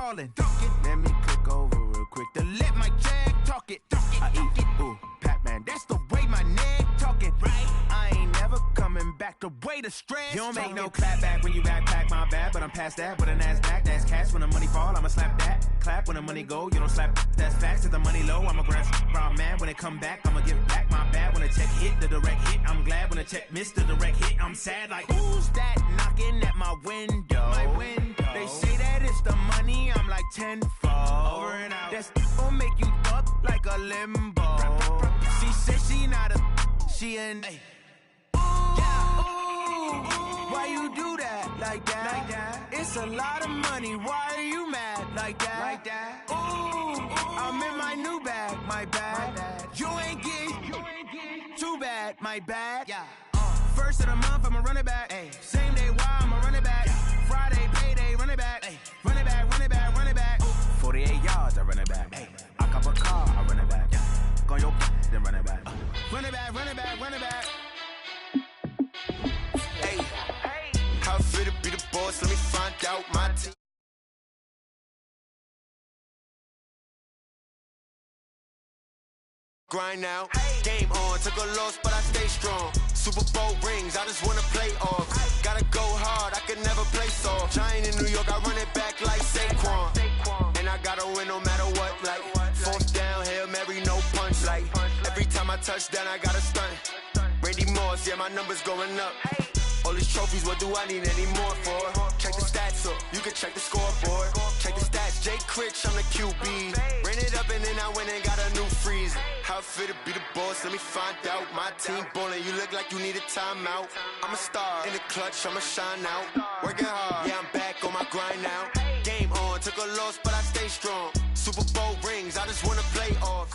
falling. Let me click over real quick to let my jag talk it. I eat, ooh, Pac-Man, that's the way my neck talking. Right, I ain't never coming back the way the stress. You don't make no clap back when you backpack, my bad, but I'm past that with a NASDAQ. That's cash when the money fall, I'ma slap that. Clap when the money go, you don't slap. That's facts. If the money low, I'ma grab raw man. When it come back, I'ma give back my bad. When the check hit, the direct hit, I'm glad. When the check missed the direct hit, I'm sad. Like, who's that knocking at my window? They say that it's the money, I'm like tenfold. Over and out. That's gon' make you up like a limbo. She said she not a, she an. Why you do that like that? It's a lot of money. Why are you mad like that? Ooh, I'm in my new bag, my bad. You ain't getting too bad, my bad. First of the month, I'ma run it back. Same day, why I'ma run it back. Friday, payday, run it back. Run it back, run it back, run it back. 48 yards, I run it back. I cop a car, I run it back. Go on your then run it back. Run it back, run it back, run it back. Hey, how I feel to be the boss, let me find out my team. Grind now, game on, took a loss, but I stay strong. Super Bowl rings, I just wanna play off. Gotta go hard, I can never play soft. Giant in New York, I run it back like Saquon. And I gotta win no matter what, like fourth down, Hail Mary, no punch. Like every time I touch down, I gotta stunt. Randy Moss, yeah, my numbers going up. All these trophies, what do I need any more for? Check the stats up, you can check the scoreboard. Check the stats, Jay Critch, I'm the QB. Ran it up and then I went and got a new freeze. How I feel to be the boss, let me find out. My team ballin', you look like you need a timeout. I'm a star, in the clutch, I'ma shine out. Working hard, yeah, I'm back on my grind now. Game on, took a loss, but I stay strong. Super Bowl rings, I just wanna play off.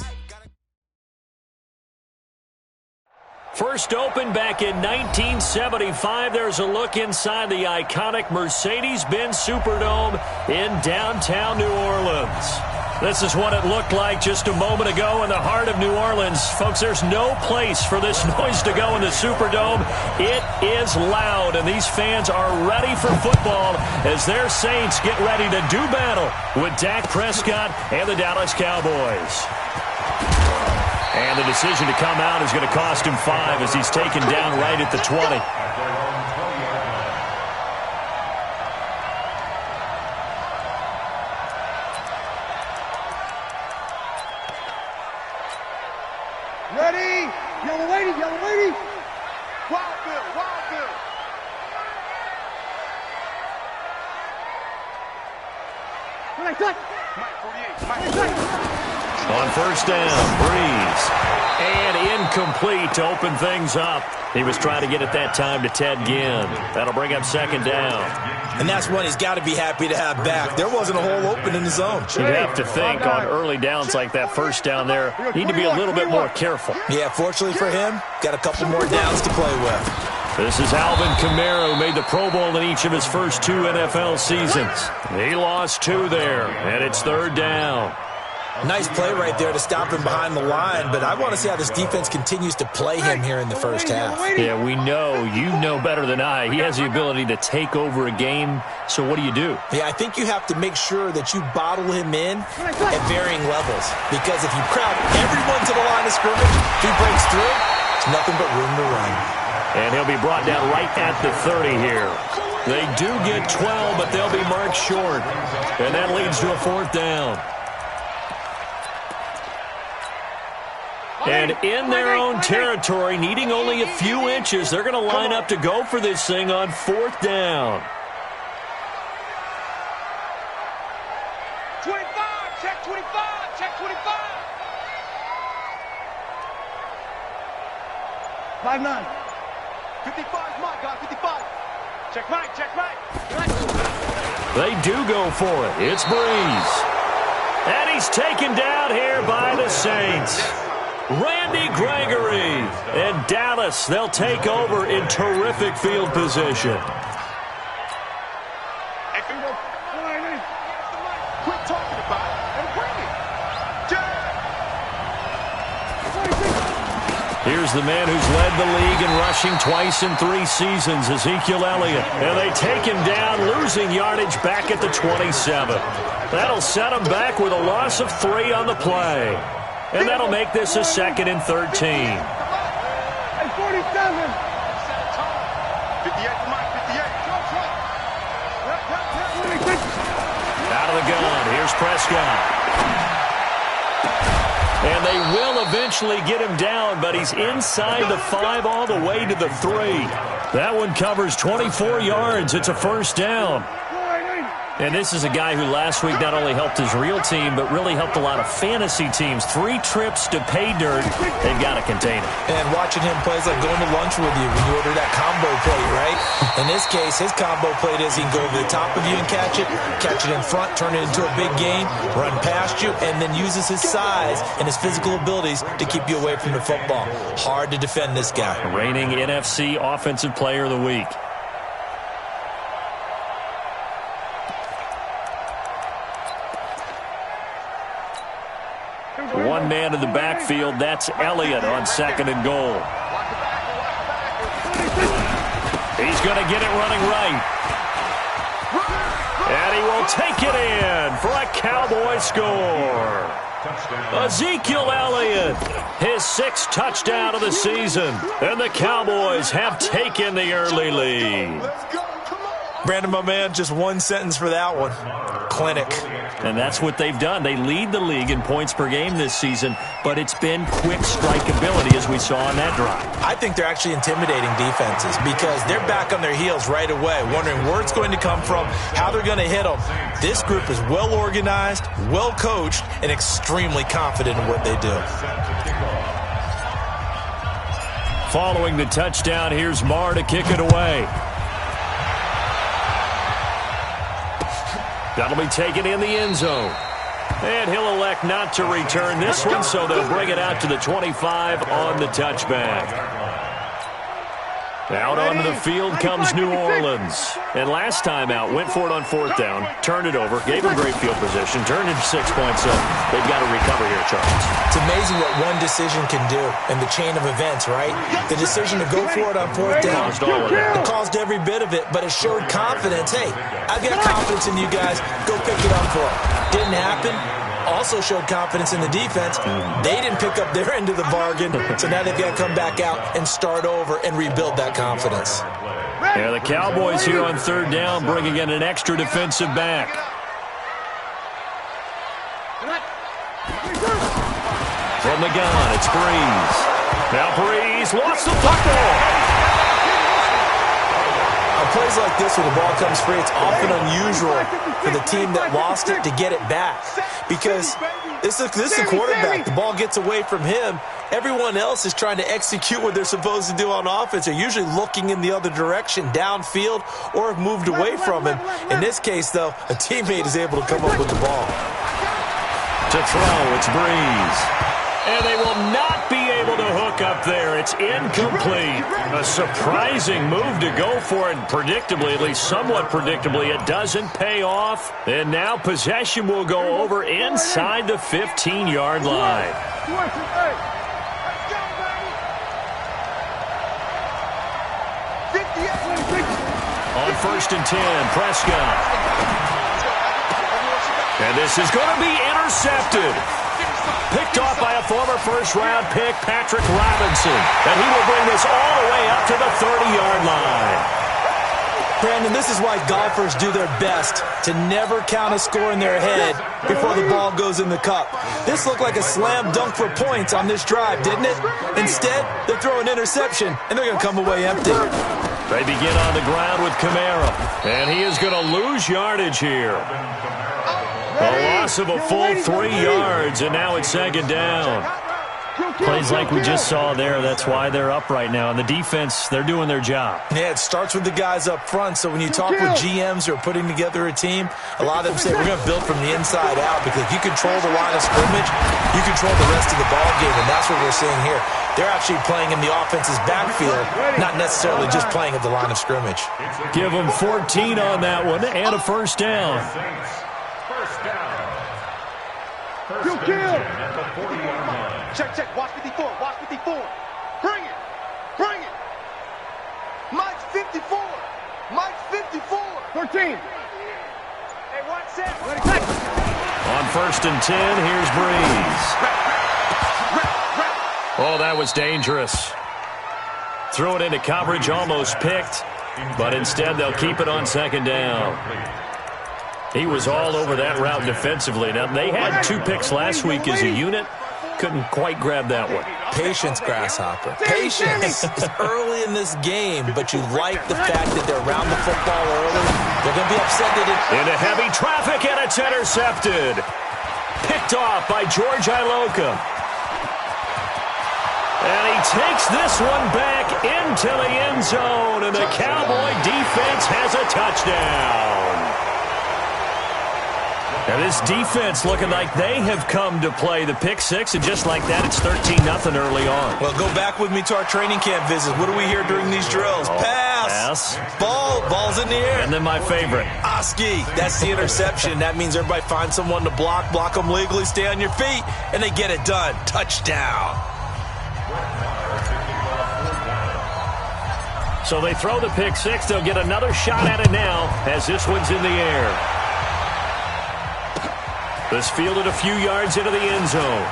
First opened back in 1975. There's a look inside the iconic Mercedes-Benz Superdome in downtown New Orleans. This is what it looked like just a moment ago in the heart of New Orleans. Folks, there's no place for this noise to go in the Superdome. It is loud, and these fans are ready for football as their Saints get ready to do battle with Dak Prescott and the Dallas Cowboys. And the decision to come out is going to cost him 5 as he's taken down right at the 20. Ready? Yellow lady, yellow lady. Wild Bill, Wild Bill. Mike 48, Mike 48. On first down, Breeze. And incomplete to open things up. He was trying to get it that time to Ted Ginn. That'll bring up second down. And that's one he's got to be happy to have back. There wasn't a hole open in the zone. You have to think on early downs like that first down there, need to be a little bit more careful. Yeah, fortunately for him, got a couple more downs to play with. This is Alvin Kamara, who made the Pro Bowl in each of his first 2 NFL seasons. He lost 2 there, and it's third down. Nice play right there to stop him behind the line, but I want to see how this defense continues to play him here in the first half. Yeah, we know. You know better than I. He has the ability to take over a game, so what do you do? Yeah, I think you have to make sure that you bottle him in at varying levels, because if you crowd everyone to the line of scrimmage, if he breaks through, there's nothing but room to run. And he'll be brought down right at the 30 here. They do get 12, but they'll be marked short, and that leads to a fourth down. And in their own territory, needing only a few inches, they're going to line up to go for this thing on fourth down. 25, check 25, check 25. 5-9. 55 is my guy, 55. Check right. They do go for it. It's Breeze. And he's taken down here by the Saints. Randy Gregory and Dallas, they'll take over in terrific field position. Quit talking about it and bring it. Here's here's the man who's led the league in rushing twice in 3 seasons, Ezekiel Elliott. And they take him down, losing yardage back at the 27. That'll set him back with a loss of 3 on the play. And that'll make this a 2nd and 13. Hey, 47. 58 to Mike, 58. Out of the gun, here's Prescott. And they will eventually get him down, but he's inside the 5 all the way to the 3. That one covers 24 yards. It's a first down. And this is a guy who last week not only helped his real team, but really helped a lot of fantasy teams. 3 trips to pay dirt. They've got to contain him. And watching him play is like going to lunch with you when you order that combo plate, right? In this case, his combo plate is he can go over the top of you and catch it in front, turn it into a big game, run past you, and then uses his size and his physical abilities to keep you away from the football. Hard to defend this guy. Reigning NFC Offensive Player of the Week. One man in the backfield, that's Elliott on 2nd and goal. He's going to get it running right. And he will take it in for a Cowboy score. Ezekiel Elliott, his 6th touchdown of the season. And the Cowboys have taken the early lead. Brandon, my man, just one sentence for that one. Clinic. And that's what they've done. They lead the league in points per game this season, but it's been quick strike ability as we saw on that drive. I think they're actually intimidating defenses because they're back on their heels right away, wondering where it's going to come from, how they're going to hit them. This group is well organized, well coached, and extremely confident in what they do. Following the touchdown, here's Marr to kick it away. That'll be taken in the end zone. And he'll elect not to return this one, so they'll bring it out to the 25 on the touchback. Out onto the field comes New Orleans. And last time out, went for it on 4th down, turned it over, gave him great field position, turned into 6 points. So they've got to recover here, Charles. It's amazing what one decision can do in the chain of events, right? The decision to go for it on 4th down, it caused every bit of it, but it showed confidence. Hey, I've got confidence in you guys. Go pick it up for it. Didn't happen. Also showed confidence in the defense. They didn't pick up their end of the bargain, so now they've got to come back out and start over and rebuild that confidence. Yeah, the Cowboys here on 3rd down, bringing in an extra defensive back. From the gun, it's Breeze. Now Breeze lost the football. On plays like this where the ball comes free, it's often unusual for the team that lost it to get it back. Because this is the quarterback. The ball gets away from him. Everyone else is trying to execute what they're supposed to do on offense. They're usually looking in the other direction, downfield, or have moved away from him. In this case, though, a teammate is able to come up with the ball. To throw, it's Breeze. And they will not be able to hook up there. It's incomplete. A surprising move to go for it. Predictably, at least somewhat predictably, it doesn't pay off. And now possession will go over inside the 15-yard line. On 1st and 10, Prescott. And this is going to be intercepted. Picked off by a former first-round pick, Patrick Robinson. And he will bring this all the way up to the 30-yard line. Brandon, this is why golfers do their best to never count a score in their head before the ball goes in the cup. This looked like a slam dunk for points on this drive, didn't it? Instead, they throw an interception, and they're going to come away empty. They begin on the ground with Kamara. And he is going to lose yardage here. A loss of a full 3 yards, and now it's 2nd down. Plays like we just saw there. That's why they're up right now. And the defense, they're doing their job. Yeah, it starts with the guys up front. So when you talk with GMs who are putting together a team, a lot of them say we're going to build from the inside out, because if you control the line of scrimmage, you control the rest of the ball game, and that's what we're seeing here. They're actually playing in the offense's backfield, not necessarily just playing at the line of scrimmage. Give them 14 on that one and a first down. Check, watch 54, watch 54. Bring 54. Mike's 54. 13. Hey, one set. On 1st and 10, here's Breeze. Oh, that was dangerous. Threw it into coverage, almost picked, but instead they'll keep it on 2nd down. He was all over that route defensively. Now, they had 2 picks last week as a unit. Couldn't quite grab that one. Patience, Grasshopper. Patience. It's early in this game, but you like the fact that they're around the football early. They're going to be upset they didn't. Into heavy traffic, and it's intercepted. Picked off by George Iloka. And he takes this one back into the end zone, and the Cowboy defense has a touchdown. And this defense looking like they have come to play the pick six, and just like that, it's 13-0 early on. Well, go back with me to our training camp visits. What do we hear during these drills? Pass. Ball's in the air. And then my favorite. Oski. That's the interception. That means everybody finds someone to block them legally, stay on your feet, and they get it done. Touchdown. So they throw the pick six. They'll get another shot at it now as this one's in the air. This fielded a few yards into the end zone.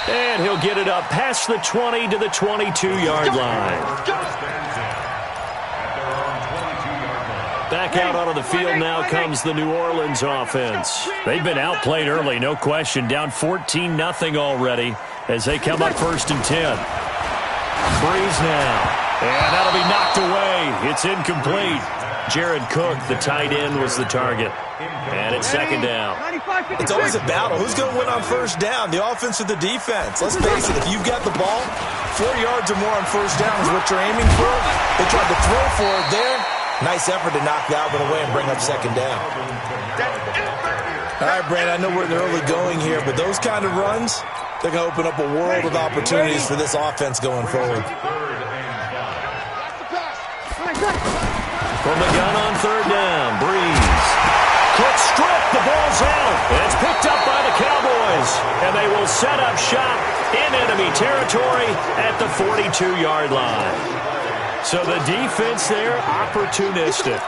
And he'll get it up past the 20 to the 22-yard line. Back out onto the field now comes the New Orleans offense. They've been outplayed early, no question. Down 14-0 already as they come up 1st and 10. Breeze now. And that'll be knocked away. It's incomplete. Jared Cook, the tight end, was the target. And it's 2nd down. It's always a battle. Who's going to win on 1st down, the offense or the defense? Let's face it, if you've got the ball, 4 yards or more on 1st down is what you're aiming for. They tried to throw for it there. Nice effort to knock that one away and bring up 2nd down. All right, Brandon, I know we're in the early going here, but those kind of runs, they're going to open up a world of opportunities for this offense going forward. From the gun on 3rd down, Breeze. Quick strip, the ball's out. It's picked up by the Cowboys. And they will set up shop in enemy territory at the 42-yard line. So the defense there, opportunistic.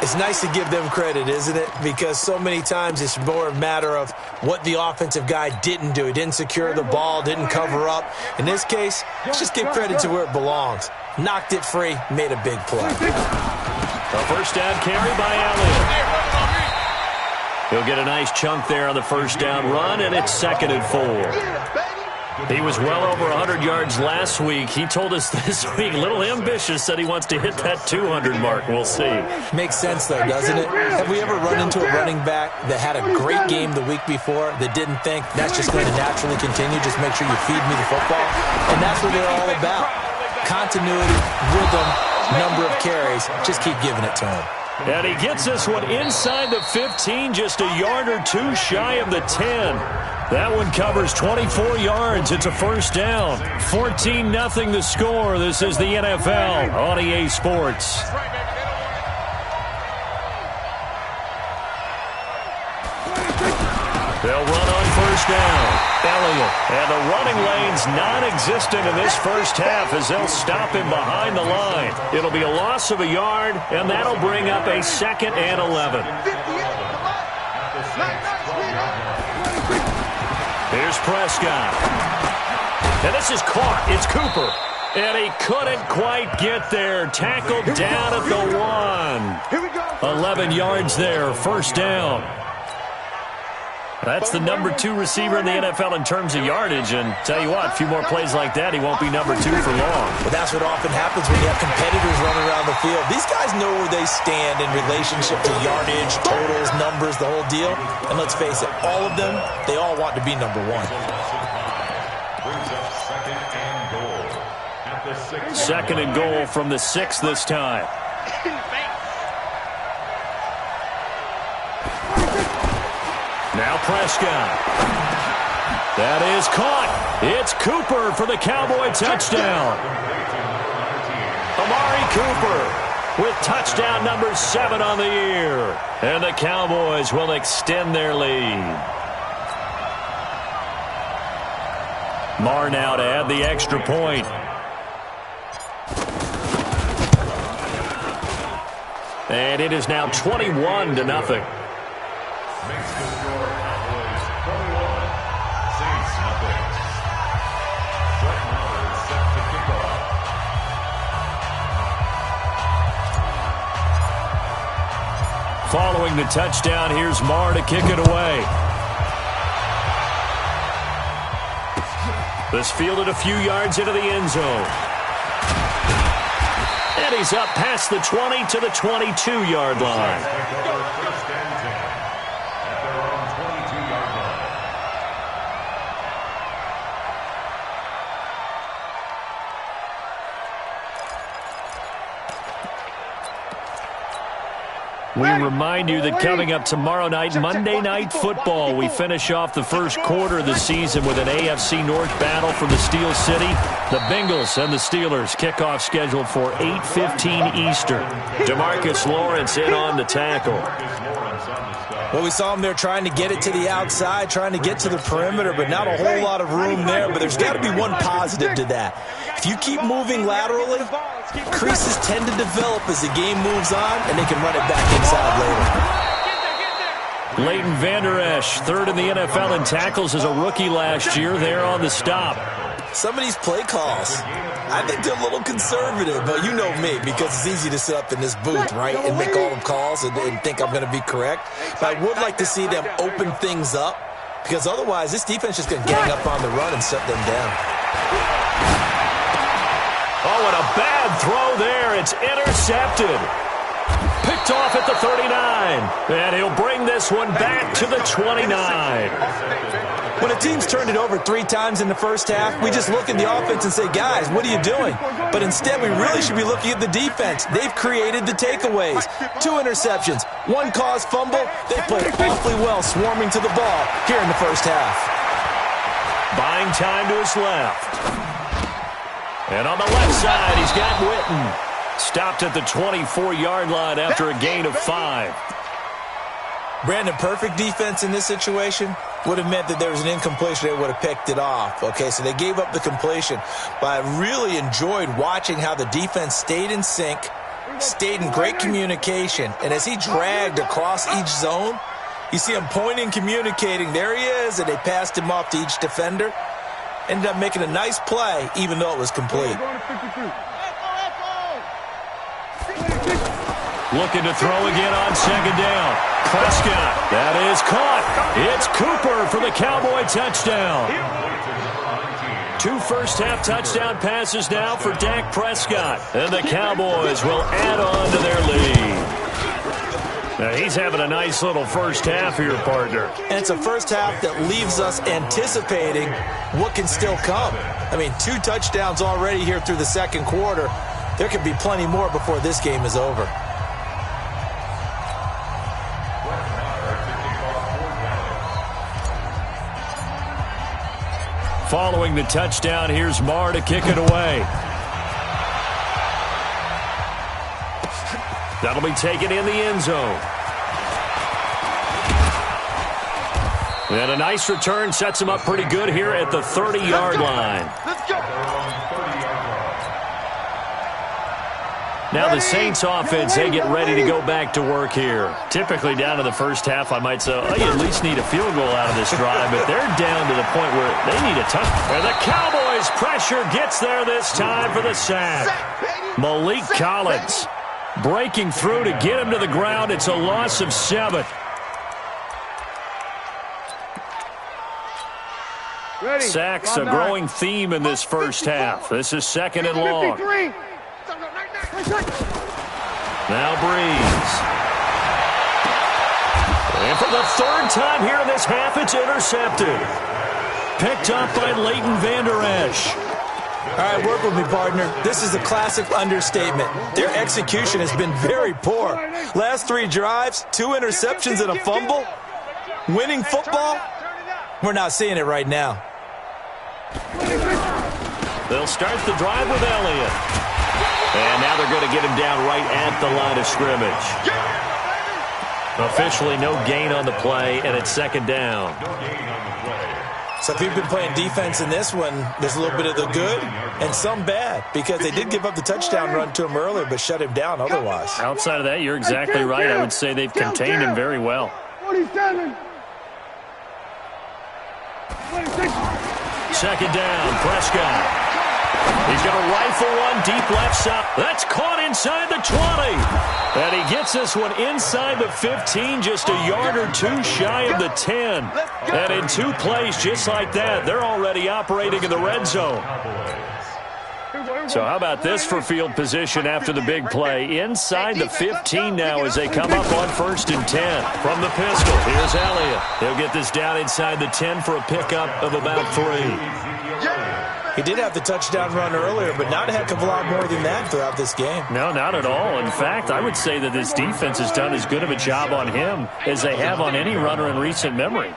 It's nice to give them credit, isn't it? Because so many times it's more a matter of what the offensive guy didn't do. He didn't secure the ball, didn't cover up. In this case, let's just give credit to where it belongs. Knocked it free, made a big play. A 1st down carry by Allen. He'll get a nice chunk there on the 1st down run, and it's 2nd and 4. He was well over 100 yards last week. He told us this week, a little ambitious, said he wants to hit that 200 mark. We'll see. Makes sense, though, doesn't it? Have we ever run into a running back that had a great game the week before that didn't think that's just going to naturally continue, just make sure you feed me the football? And that's what they're all about. Continuity, rhythm, number of carries. Just keep giving it to him. And he gets this one inside the 15, just a yard or two shy of the 10. That one covers 24 yards. It's a 1st down. 14-0 the score. This is the NFL on EA Sports. They'll run on 1st down. Elliott. And the running lane's non-existent in this 1st half as they'll stop him behind the line. It'll be a loss of a yard, and that'll bring up a 2nd and 11. Here's Prescott. And this is caught. It's Cooper. And he couldn't quite get there. Tackled down at the 1. 11 yards there. 1st down. That's the number 2 receiver in the NFL in terms of yardage. And tell you what, a few more plays like that, he won't be number 2 for long. But that's what often happens when you have competitors running around the field. These guys know where they stand in relationship to yardage, totals, numbers, the whole deal. And let's face it, all of them, they all want to be number 1. 2nd and goal from the 6 this time. Now Prescott. That is caught. It's Cooper for the Cowboy touchdown. Amari Cooper with touchdown number 7 on the year. And the Cowboys will extend their lead. Marr now to add the extra point. And it is now 21-0. Following the touchdown, here's Marr to kick it away. This fielded a few yards into the end zone. And he's up past the 20 to the 22-yard line. We remind you that coming up tomorrow night, Monday Night Football, we finish off the first quarter of the season with an AFC North battle from the Steel City. The Bengals and the Steelers kickoff scheduled for 8:15 Eastern. DeMarcus Lawrence in on the tackle. Well, we saw him there trying to get it to the outside, trying to get to the perimeter, but not a whole lot of room there. But there's got to be one positive to that. If you keep moving laterally, creases tend to develop as the game moves on, and they can run it back inside later. Leighton Vander Esch, third in the NFL in tackles as a rookie last year, there on the stop. Some of these play calls, I think they're a little conservative, but you know me, because it's easy to sit up in this booth, right, and make all the calls and think I'm going to be correct. But I would like to see them open things up, because otherwise this defense is just going to gang up on the run and shut them down. Oh, and a bad throw there. It's intercepted. Picked off at the 39. And he'll bring this one back to the 29. When a team's turned it over 3 times in the first half, we just look at the offense and say, guys, what are you doing? But instead, we really should be looking at the defense. They've created the takeaways. 2 interceptions, 1 caused fumble. They played awfully well swarming to the ball here in the first half. Buying time to his left. And on the left side, he's got Witten. Stopped at the 24-yard line after a gain of 5. Brandon, perfect defense in this situation would have meant that there was an incompletion. They would have picked it off. Okay, so they gave up the completion. But I really enjoyed watching how the defense stayed in sync, stayed in great communication. And as he dragged across each zone, you see him pointing, communicating. There he is, and they passed him off to each defender. Ended up making a nice play, even though it was complete. Looking to throw again on second down. Prescott, that is caught. It's Cooper for the Cowboy touchdown. 2 first-half touchdown passes now for Dak Prescott. And the Cowboys will add on to their lead. Now, he's having a nice little first half here, partner. And it's a first half that leaves us anticipating what can still come. I mean, 2 touchdowns already here through the second quarter. There could be plenty more before this game is over. Following the touchdown, here's Marr to kick it away. That'll be taken in the end zone. And a nice return sets him up pretty good here at the 30-yard line. Let's go. Now the Saints offense, they get ready to go back to work here. Typically down to the first half, I might say, oh, you at least need a field goal out of this drive, but they're down to the point where they need a touchdown. And the Cowboys' pressure gets there this time for the sack. Malik Collins breaking through to get him to the ground. It's a loss of 7. Sacks a growing theme in this first half. This is 2nd and long. Now Breeze. And for the 3rd time here in this half, it's intercepted. Picked up by Leighton Vander Esch. All right, work with me, partner. This is a classic understatement. Their execution has been very poor. Last 3 drives, 2 interceptions and a fumble. Winning football? We're not seeing it right now. They'll start the drive with Elliott. And now they're going to get him down right at the line of scrimmage. Officially no gain on the play, and it's 2nd down. So if you've been playing defense in this one, there's a little bit of the good and some bad, because they did give up the touchdown run to him earlier but shut him down otherwise. Outside of that, you're exactly right. I would say they've contained him very well. 47. 26. Second down, Prescott. He's going to rifle one deep left side. That's caught inside the 20. And he gets this one inside the 15, just a yard or two shy of the 10. And in 2 plays just like that, they're already operating in the red zone. So how about this for field position after the big play? Inside the 15 now as they come up on 1st and 10. From the pistol, here's Elliott. He'll get this down inside the 10 for a pickup of about 3. He did have the touchdown run earlier, but not a heck of a lot more than that throughout this game. No, not at all. In fact, I would say that this defense has done as good of a job on him as they have on any runner in recent memory.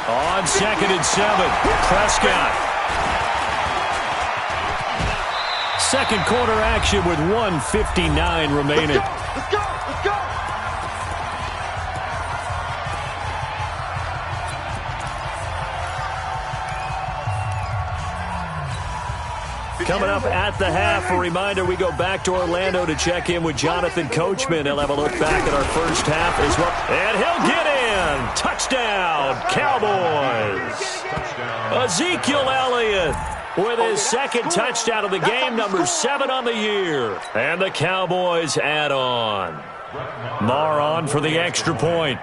On 2nd and 7, Prescott. Second quarter action with 1:59 remaining. Let's go. Coming up at the half, a reminder, we go back to Orlando to check in with Jonathan Coachman. He'll have a look back at our first half as well. And he'll get in. Touchdown, Cowboys. Ezekiel Elliott with his second touchdown of the game, number 7 on the year. And the Cowboys add on. Marr on for the extra point.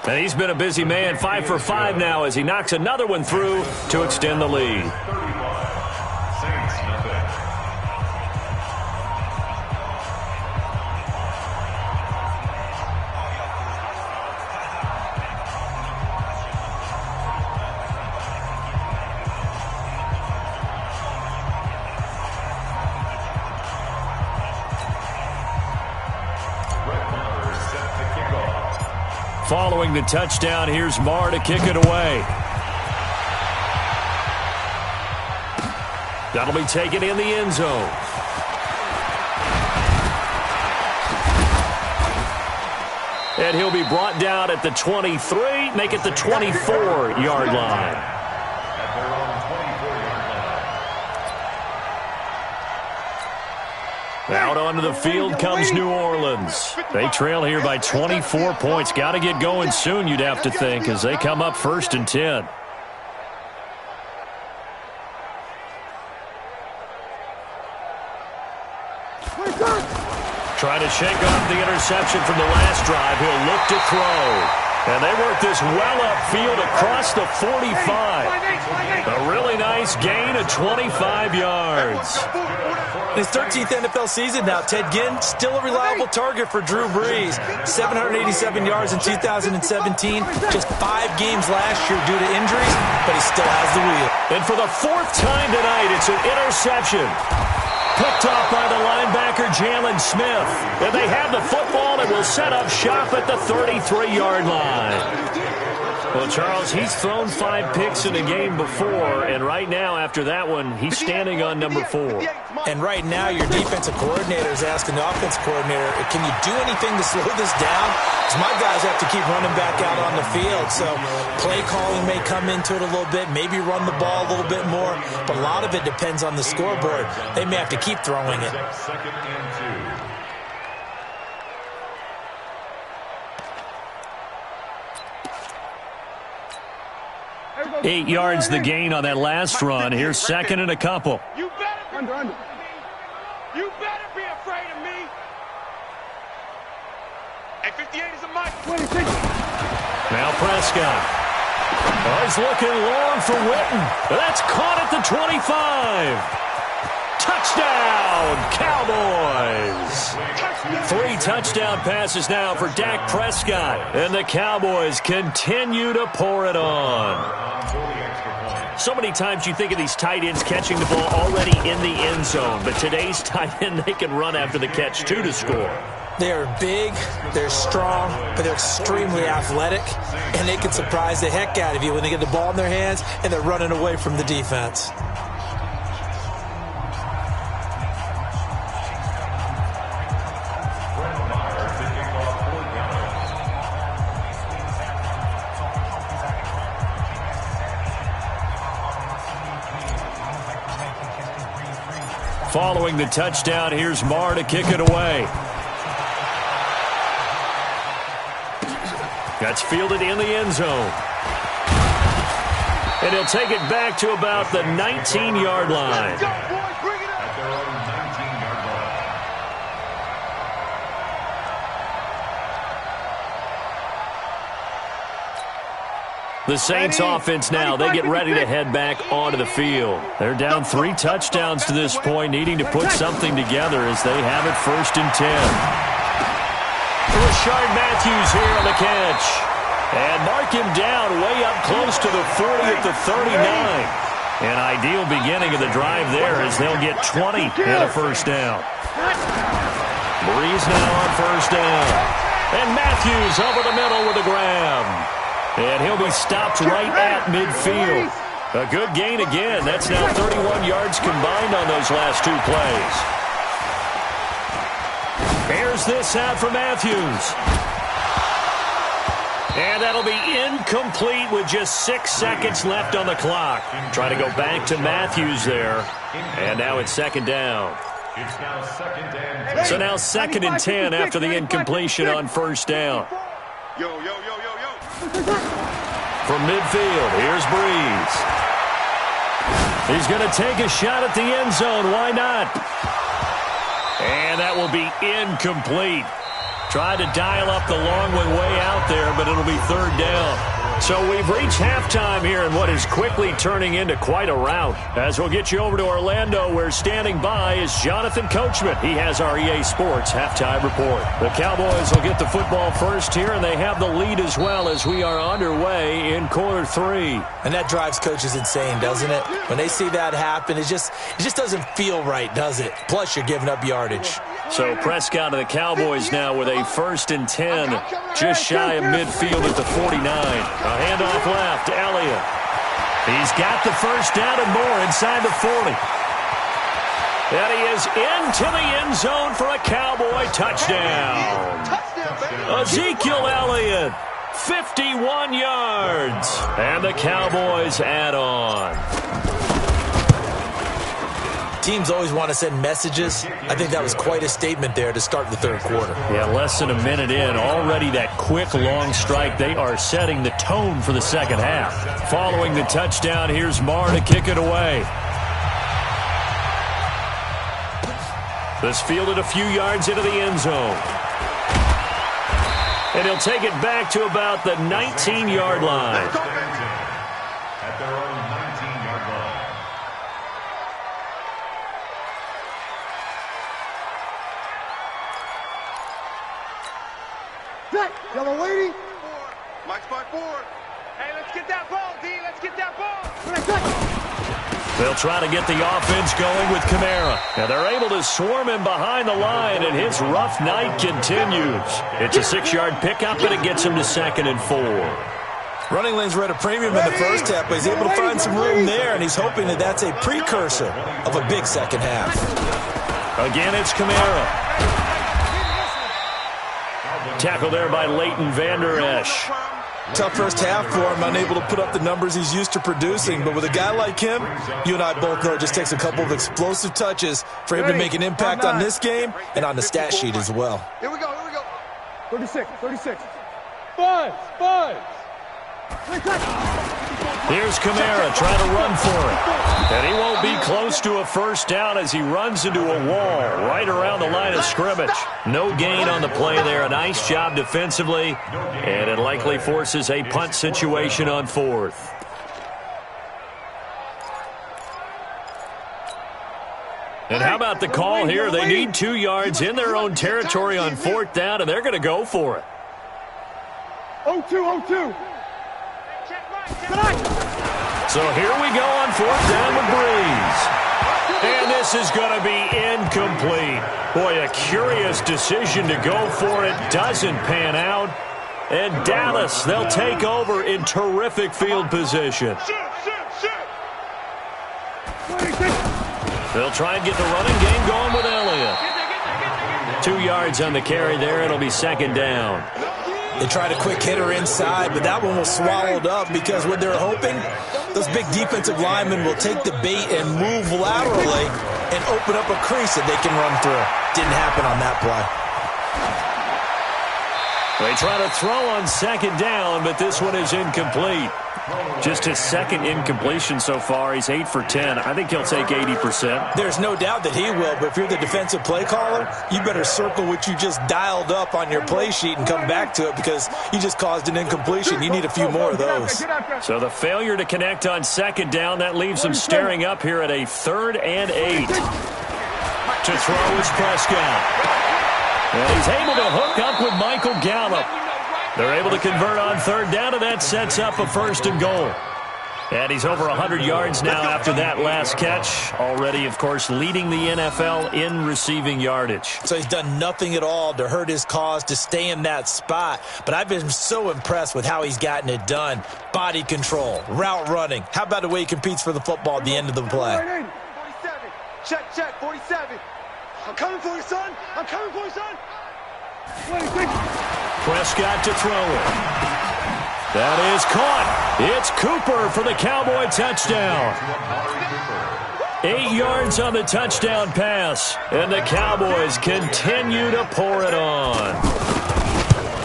And he's been a busy man, 5 for 5 now as he knocks another one through to extend the lead. Following the touchdown, here's Marr to kick it away. That'll be taken in the end zone. And he'll be brought down at the 23, make it the 24-yard line. Out onto the field comes New Orleans. They trail here by 24 points. Got to get going soon, you'd have to think, as they come up 1st and 10. Trying to shake off the interception from the last drive. He'll look to throw. And they work this well upfield across the 45. A really nice gain of 25 yards. In his 13th NFL season now, Ted Ginn still a reliable target for Drew Brees. 787 yards in 2017, just 5 games last year due to injuries, but he still has the wheel. And for the 4th time tonight, it's an interception. Picked off by the linebacker, Jalen Smith. And they have the football and will set up shop at the 33-yard line. Well, Charles, he's thrown 5 picks in a game before, and right now, after that one, he's standing on number 4. And right now, your defensive coordinator is asking the offensive coordinator, can you do anything to slow this down? Because my guys have to keep running back out on the field. So play calling may come into it a little bit, maybe run the ball a little bit more, but a lot of it depends on the scoreboard. They may have to keep throwing it. 8 yards the gain on that last run. Here's 2nd and a couple. You better be afraid of me. Hey, 58 is a mic. 26. Now Prescott. Oh, he's looking long for Witten. That's caught at the 25. Touchdown, Cowboys. 3 touchdown passes now for Dak Prescott. And the Cowboys continue to pour it on. So many times you think of these tight ends catching the ball already in the end zone. But today's tight end, they can run after the catch, too, to score. They are big, they're strong, but they're extremely athletic, and they can surprise the heck out of you when they get the ball in their hands and they're running away from the defense. Following the touchdown, here's Marr to kick it away. That's fielded in the end zone. And he'll take it back to about the 19-yard line. The Saints offense now, they get ready to head back onto the field. They're down 3 touchdowns to this point, needing to put something together as they have it 1st and 10. Rashard Matthews here on the catch. And mark him down way up close to the 40 at the 39. An ideal beginning of the drive there as they'll get 20 and a 1st down. Breeze now on 1st down. And Matthews over the middle with a grab. And he'll be stopped right at midfield. A good gain again. That's now 31 yards combined on those last 2 plays. Here's this out for Matthews. And that'll be incomplete with just 6 seconds left on the clock. Try to go back to Matthews there. And now it's 2nd down. So now 2nd and 10 after the incompletion on 1st down. From midfield, here's Breeze. He's going to take a shot at the end zone. Why not? And that will be incomplete. Tried to dial up the long one way out there, but it'll be 3rd down. So we've reached halftime here in what is quickly turning into quite a rout. As we'll get you over to Orlando, where standing by is Jonathan Coachman. He has our EA Sports halftime report. The Cowboys will get the football first here, and they have the lead as well as we are underway in quarter 3. And that drives coaches insane, doesn't it? When they see that happen, it just doesn't feel right, does it? Plus, you're giving up yardage. So Prescott and the Cowboys now with a 1st and 10, just shy of midfield at the 49. A handoff left, Elliott. He's got the 1st down and more inside the 40. And he is into the end zone for a Cowboy touchdown. Ezekiel Elliott, 51 yards. And the Cowboys add on. Teams always want to send messages. I think that was quite a statement there to start the 3rd quarter. Yeah, less than a minute in. Already that quick, long strike. They are setting the tone for the 2nd half. Following the touchdown, here's Marr to kick it away. This fielded a few yards into the end zone. And he'll take it back to about the 19-yard line. At their own 19-yard line. Yellow lady. Mike's by 4. Hey, let's get that ball, D. Let's get that ball. They'll try to get the offense going with Kamara. Now they're able to swarm him behind the line, and his rough night continues. It's a 6-yard pickup, and it gets him to 2nd and 4. Running lanes were at a premium in the first half, but he's able to find some room there, and he's hoping that that's a precursor of a big 2nd half. Again, it's Kamara. Tackle there by Leighton Vander Esch. Tough first half for him, unable to put up the numbers he's used to producing. But with a guy like him, you and I both know it just takes a couple of explosive touches for him to make an impact on this game and on the stat sheet as well. Here we go, here we go. 36. Buzz. Here's Kamara trying to run for it. And he won't be close to a 1st down as he runs into a wall right around the line of scrimmage. No gain on the play there. A nice job defensively. And it likely forces a punt situation on 4th. And how about the call here? They need 2 yards in their own territory on 4th down, and they're going to go for it. 0-2. So here we go on 4th down with Breeze. And this this is going to be incomplete. Boy, a curious decision to go for it. Doesn't pan out. And Dallas, they'll take over in terrific field position. They'll try and get the running game going with Elliott. 2 yards on the carry there. It'll be second down. They tried a quick hitter inside, but that one was swallowed up because what they're hoping, those big defensive linemen will take the bait and move laterally and open up a crease that they can run through. Didn't happen on that play. They try to throw on second down, but this one is incomplete. Just his second incompletion so far. He's 8 for 10. I think he'll take 80%. There's no doubt that he will, but if you're the defensive play caller, you better circle what you just dialed up on your play sheet and come back to it because you just caused an incompletion. You need a few more of those. So the failure to connect on second down, that leaves him staring up here at a 3rd and 8. To throw is Prescott. And he's able to hook up with Michael Gallup. They're able to convert on 3rd down, and that sets up a 1st and goal. And he's over 100 yards now after that last catch. Already, of course, leading the NFL in receiving yardage. So he's done nothing at all to hurt his cause to stay in that spot. But I've been so impressed with how he's gotten it done. Body control, route running. How about the way he competes for the football at the end of the play? 47. Check, 47. I'm coming for you, son. I'm coming for you, son. Prescott to throw it. That is caught. It's Cooper for the Cowboy touchdown. 8 yards on the touchdown pass. And the Cowboys continue to pour it on.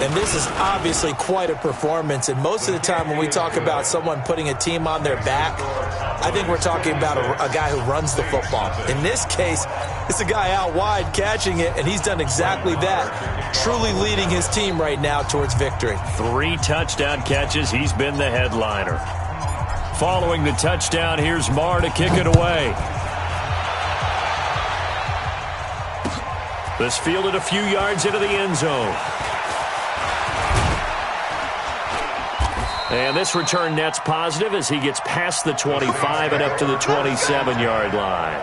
And this is obviously quite a performance. And most of the time when we talk about someone putting a team on their back, I think we're talking about a guy who runs the football. In this case, it's a guy out wide catching it, and he's done exactly that, truly leading his team right now towards victory. 3 touchdown catches. He's been the headliner. Following the touchdown, here's Marr to kick it away. This fielded a few yards into the end zone. And this return net's positive as he gets past the 25 and up to the 27-yard line.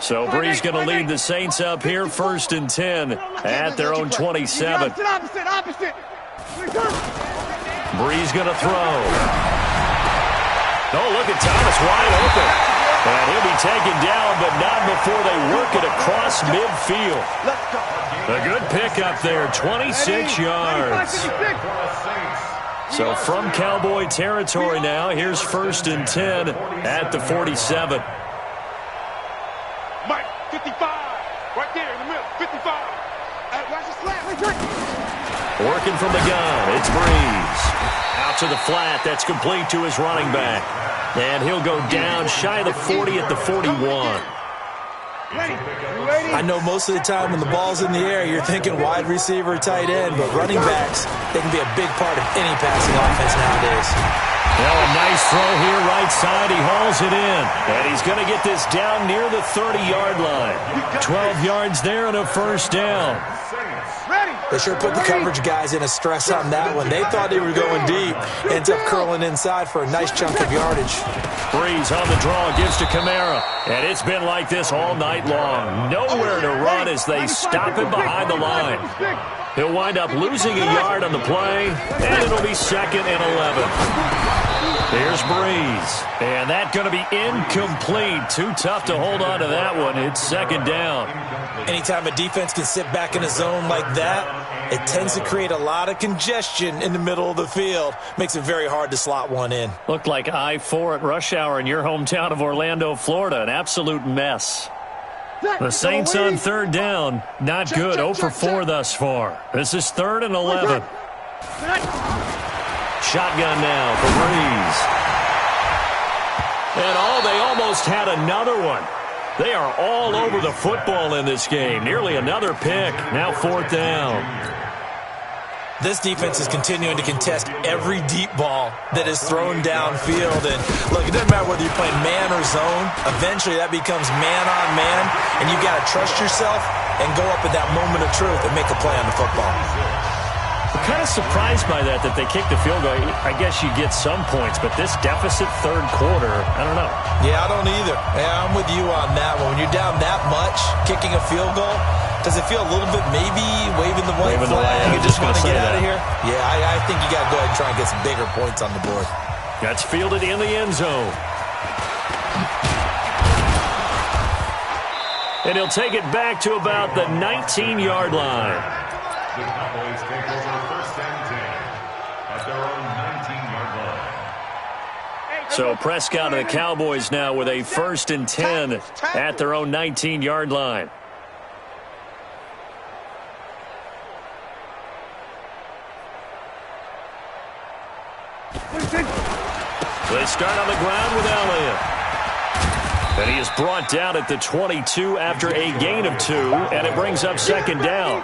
So Brees going to lead the Saints up here, 1st and 10 at their own 27. Brees going to throw. Oh, look at Thomas wide open. And he'll be taken down, but not before they work it across midfield. A good pickup there, 26 yards. So from Cowboy territory now, here's 1st and 10 at the 47. Mike, 55. Right there in the middle, 55. Watch the slap. Working from the gun, it's Brees. Out to the flat, that's complete to his running back. And he'll go down shy of the 40 at the 41. I know most of the time when the ball's in the air, you're thinking wide receiver, tight end, but running backs, they can be a big part of any passing offense nowadays. Well, a nice throw here right side. He hauls it in. And he's going to get this down near the 30-yard line. 12 yards there and a 1st down. They sure put the coverage guys in a stress on that one. They thought they were going deep. Ends up curling inside for a nice chunk of yardage. Brees on the draw, gives to Kamara. And it's been like this all night long. Nowhere to run as they stop him behind the line. He'll wind up losing a yard on the play, and it'll be 2nd and 11. Here's Brees. And that's going to be incomplete. Too tough to hold on to that one. It's 2nd down. Anytime a defense can sit back in a zone like that, it tends to create a lot of congestion in the middle of the field. Makes it very hard to slot one in. Looked like I-4 at rush hour in your hometown of Orlando, Florida. An absolute mess. The Saints on 3rd down. Not good. 0 for 4 thus far. This is 3rd and 11. Shotgun now for Brees. And they almost had another one. They are all over the football in this game. Nearly another pick. Now 4th down. This defense is continuing to contest every deep ball that is thrown downfield. And look, it doesn't matter whether you're playing man or zone. Eventually that becomes man on man, and you got to trust yourself and go up at that moment of truth and make a play on the football. I'm kind of surprised by that they kicked the field goal. I guess you get some points, but this deficit third quarter, I don't know. Yeah, I don't either. Yeah, I'm with you on that one. When you're down that much, kicking a field goal, does it feel a little bit maybe waving the white flag? You just want to get out of here? Yeah, I think you got to go ahead and try and get some bigger points on the board. That's fielded in the end zone. And he'll take it back to about the 19-yard line. The Cowboys take over first and 10 at their own 19-yard line. So Prescott and the Cowboys now with a first and 10 at their own 19-yard line. They start on the ground with Elliott. And he is brought down at the 22 after a gain of 2, and it brings up second down.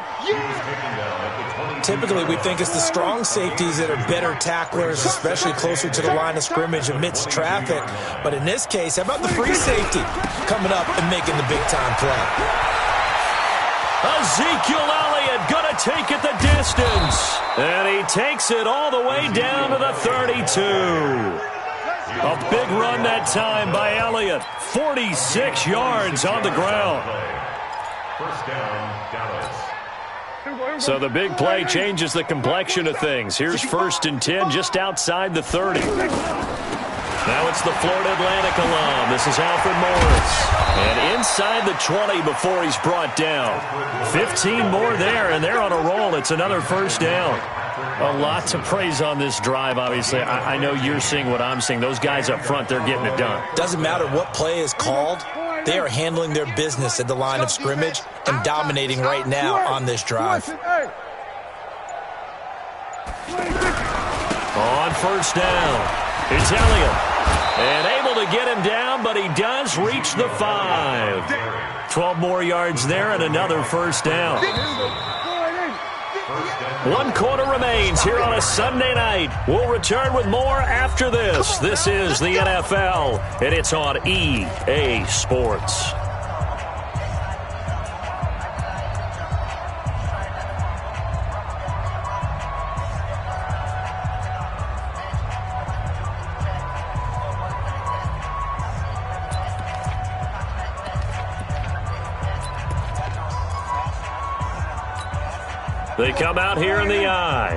Typically, we think it's the strong safeties that are better tacklers, especially closer to the line of scrimmage amidst traffic. But in this case, how about the free safety coming up and making the big-time play? Ezekiel Elliott going to take it the distance. And he takes it all the way down to the 32. A big run that time by Elliott. 46 yards on the ground. First down, Dallas. So the big play changes the complexion of things. Here's first and 10 just outside the 30. Now it's the Florida Atlantic alum. This is Alfred Morris. And inside the 20 before he's brought down. 15 more there, and they're on a roll. It's another first down. A lot to praise on this drive, obviously. I know you're seeing what I'm seeing. Those guys up front, they're getting it done. Doesn't matter what play is called. They are handling their business at the line of scrimmage and dominating right now on this drive. On first down, it's Elliott. And able to get him down, but he does reach the 5. 12 more yards there and another first down. 1 quarter remains here on a Sunday night. We'll return with more after this. This is the NFL, and it's on EA Sports. They come out here in the eye.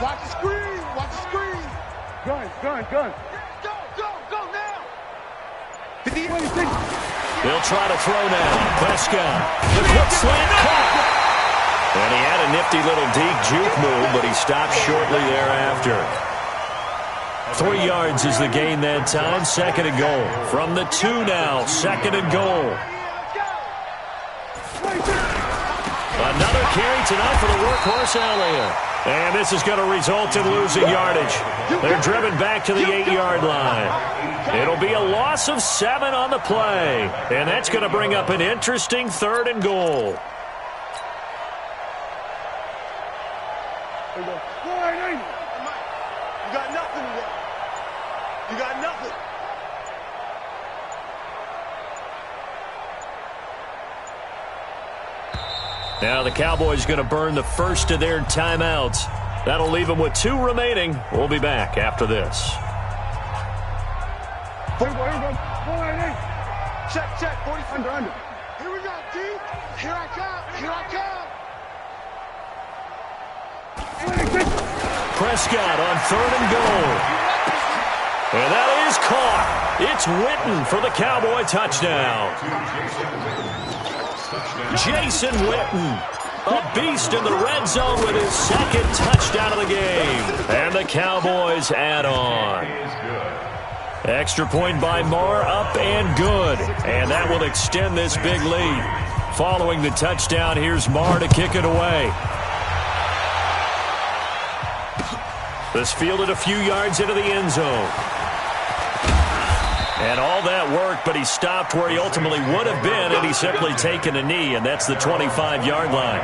Watch the screen. Watch the screen. Gun. Go now. They'll try to throw now. Prescott. The quick slant caught. And he had a nifty little deep juke move, but he stopped shortly thereafter. 3 yards is the gain that time. Second and goal. From the 2 now. Second and goal. Another carry tonight for the workhorse Elliott. And this is going to result in losing yardage. They're driven back to the 8-yard line. It'll be a loss of 7 on the play. And that's going to bring up an interesting third and goal. You got nothing today. You got nothing. Now the Cowboys going to burn the first of their timeouts. That'll leave them with 2 remaining. We'll be back after this. Check. 40 under. Here we go, D. Here I come. Prescott on third and goal. And that is caught. It's Witten for the Cowboy touchdown. Jason Witten, a beast in the red zone with his second touchdown of the game. And the Cowboys add on. Extra point by Moore, up and good. And that will extend this big lead. Following the touchdown, here's Moore to kick it away. This fielded a few yards into the end zone. And all that work, but he stopped where he ultimately would have been, and he's simply taken a knee, and that's the 25-yard line.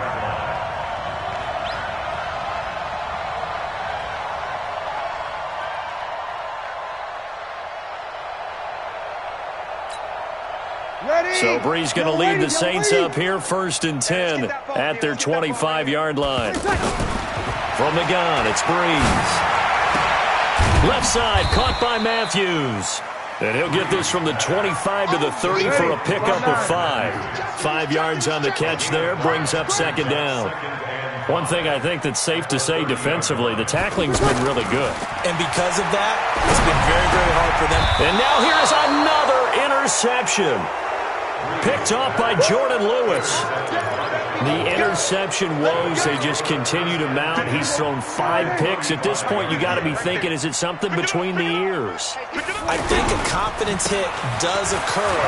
So Brees going to lead the Saints up here, 1st and 10 at their 25-yard line. From the gun, it's Brees. Left side, caught by Matthews. And he'll get this from the 25 to the 30 for a pickup of 5. 5 yards on the catch there, brings up 2nd down. One thing I think that's safe to say defensively, the tackling's been really good. And because of that, it's been very, very hard for them. And now here's another interception. Picked off by Jordan Lewis. The interception woes, they just continue to mount. He's thrown 5 picks. At this point, you got to be thinking, is it something between the ears? I think a confidence hit does occur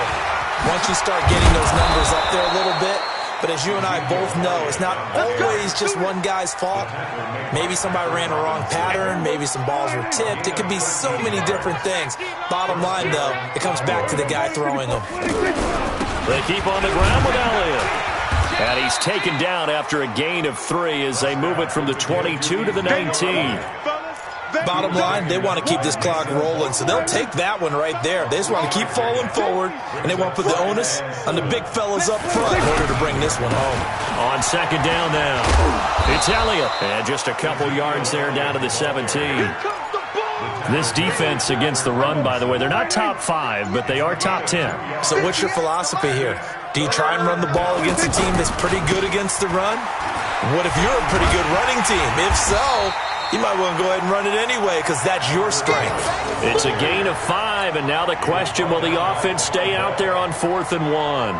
once you start getting those numbers up there a little bit. But as you and I both know, it's not always just one guy's fault. Maybe somebody ran a wrong pattern. Maybe some balls were tipped. It could be so many different things. Bottom line, though, it comes back to the guy throwing them. They keep on the ground with Elliott. And he's taken down after a gain of 3 as they move it from the 22 to the 19. Bottom line, they want to keep this clock rolling, so they'll take that one right there. They just want to keep falling forward, and they want to put the onus on the big fellas up front in order to bring this one home. On 2nd down now, it's Elliott. And just a couple yards there down to the 17. This defense against the run, by the way, they're not top 5, but they are top 10. So what's your philosophy here? Do you try and run the ball against a team that's pretty good against the run? What if you're a pretty good running team? If so, you might want to go ahead and run it anyway because that's your strength. It's a gain of 5, and now the question, will the offense stay out there on 4th and 1?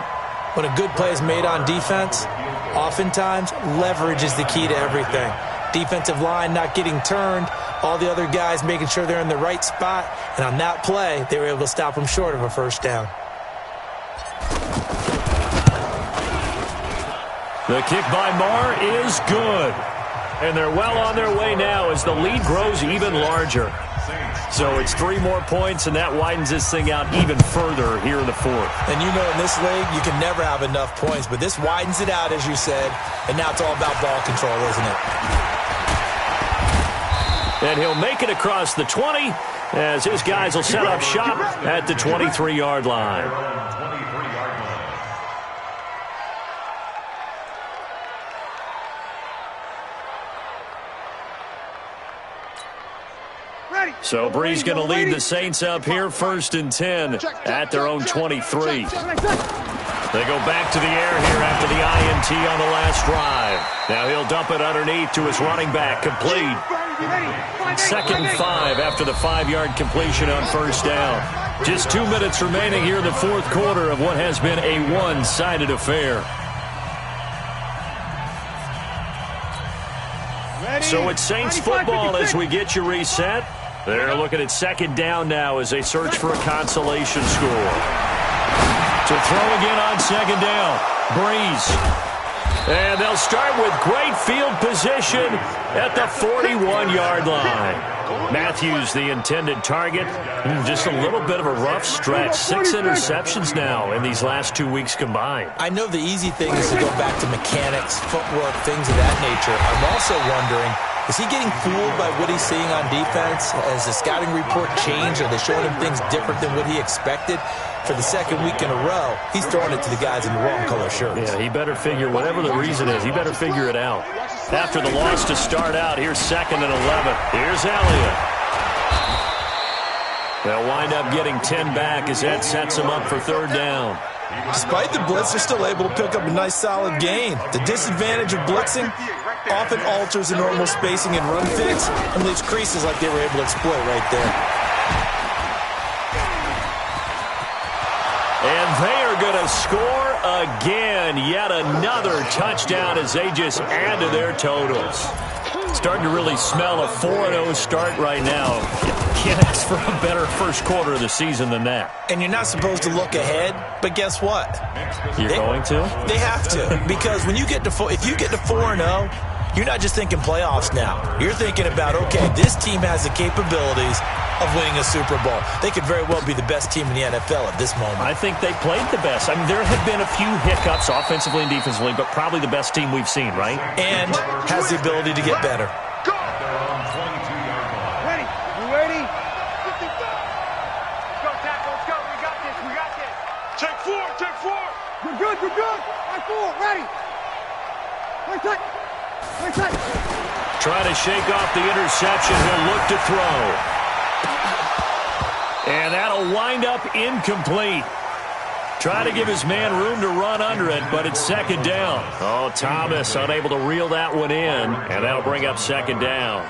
When a good play is made on defense, oftentimes leverage is the key to everything. Defensive line not getting turned, all the other guys making sure they're in the right spot, and on that play, they were able to stop them short of a 1st down. The kick by Marr is good. And they're well on their way now as the lead grows even larger. So it's 3 more points, and that widens this thing out even further here in the 4th. And you know in this league, you can never have enough points, but this widens it out, as you said, and now it's all about ball control, isn't it? And he'll make it across the 20 as his guys will set up shop at the 23-yard line. So Brees going to lead the Saints up here, 1st and 10 at their own 23. They go back to the air here after the INT on the last drive. Now he'll dump it underneath to his running back, complete. 2nd and 5 after the 5-yard completion on 1st down. Just 2 minutes remaining here in the 4th quarter of what has been a one-sided affair. So it's Saints football as we get you reset. They're looking at 2nd down now as they search for a consolation score. To throw again on 2nd down, Brees. And they'll start with great field position at the 41-yard line. Matthews, the intended target. Just a little bit of a rough stretch. 6 interceptions now in these last 2 weeks combined. I know the easy thing is to go back to mechanics, footwork, things of that nature. I'm also wondering, is he getting fooled by what he's seeing on defense? Has the scouting report changed? Are they showing him things different than what he expected? For the 2nd week in a row, he's throwing it to the guys in the wrong color shirts. Yeah, he better figure, whatever the reason is, he better figure it out. After the loss to start out, here's 2nd and 11. Here's Elliott. They'll wind up getting 10 back as that sets them up for 3rd down. Despite the blitz, they're still able to pick up a nice solid gain. The disadvantage of blitzing often alters the normal spacing and run fits and leaves creases like they were able to exploit right there. And they are going to score again. Yet another touchdown as they just add to their totals. Starting to really smell a 4-0 start right now. Can't ask for a better 1st quarter of the season than that. And you're not supposed to look ahead, but guess what? You're going to? They have to, because when you get to if you get to 4-0, you're not just thinking playoffs now. You're thinking about, okay, this team has the capabilities of winning a Super Bowl. They could very well be the best team in the NFL at this moment. I think they played the best. I mean, there have been a few hiccups offensively and defensively, but probably the best team we've seen, right? And has the ability to get better. Go! Ready? You ready? Go, tackle, let's go. We got this, we got this. Take 4, take 4. Ready. Wait tight. Wait tight. Trying to shake off the interception. He'll look to throw. And that'll wind up incomplete. Try to give his man room to run under it, but it's second down. Oh, Thomas unable to reel that one in, and that'll bring up second down.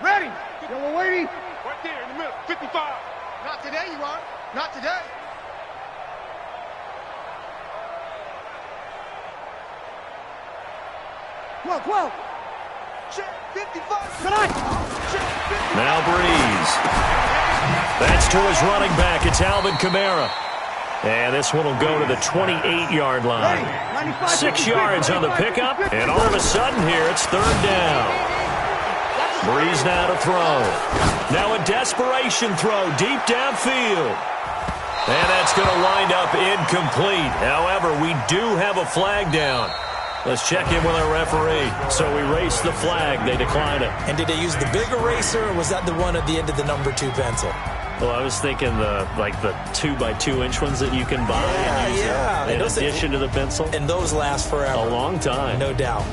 Ready. We're waiting. Right there in the middle. 55. Not today, you are. Not today. Well. Check 55. Tonight. Check 55. Now Breeze. That's to his running back. It's Alvin Kamara. And this one will go to the 28-yard line. 6 yards on the pickup, and all of a sudden here it's third down. Breeze now to throw. Now a desperation throw deep downfield. And that's going to wind up incomplete. However, we do have a flag down. Let's check in with our referee. So we race the flag. They decline it. And did they use the big eraser, or was that the one at the end of the number 2 pencil? Well, I was thinking the 2x2-inch ones that you can buy in addition to the pencil. And those last forever. A long time. No doubt.